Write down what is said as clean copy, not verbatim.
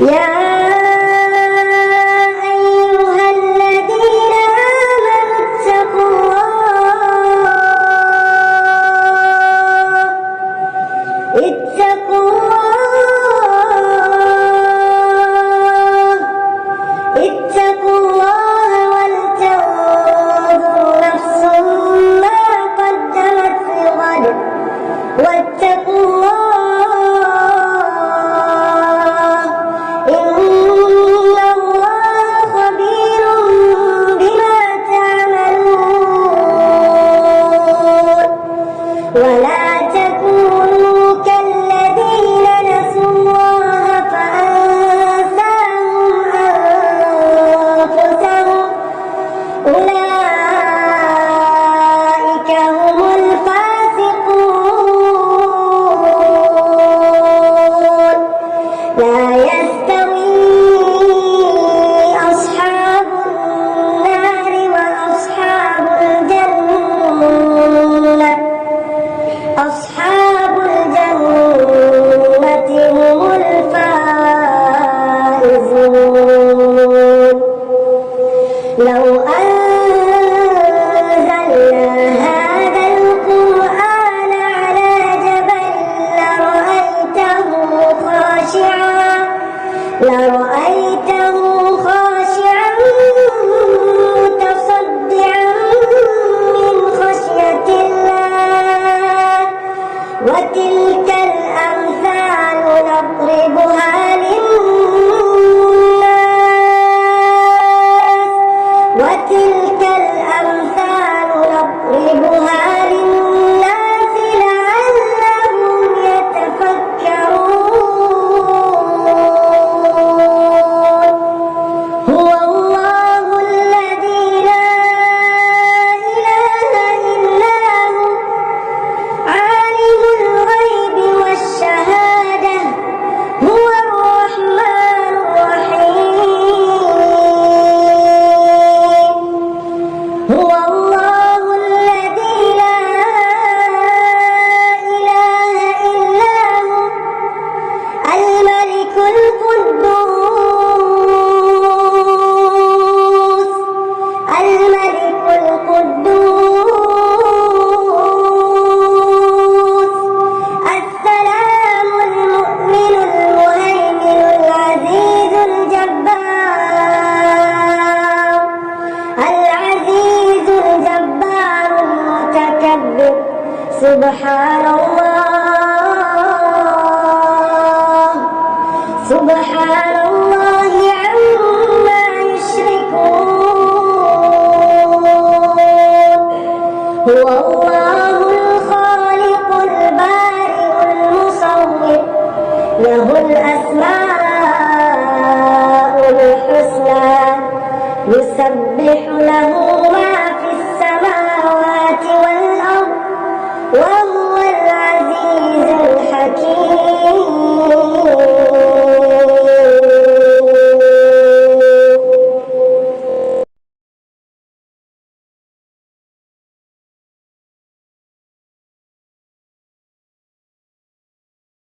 يا أيها الذين آمنوا اتقوا الله ولتنظر نفس ما قدمت لغد واتقوا الله إن الله خبير بما تعملون ولا تكونوا كالذين نسوا الله فأنساهم أنفسهم أولئك هم الفاسقون لا يستوي أصحاب النار وأصحاب الجنة أصحاب الجنة هم الفائزون لو أنزلنا هذا القرآن على جبل لرأيته خاشعا متصدعا من خشية الله وتلك الأمثال نضربها للناس لعلهم يتفكرون هو الله الذي لا إله إلا هو عالم الغيب والشهادة هو الرحمن الرحيم هو الله الذي لا إله إلا هو الملك القدوس السلام المؤمن المهيمن العزيز الجبار المتكبر سبحان الله عما يشركون هو الله الخالق البارئ المصور له الأسماء الحسنى يسبح له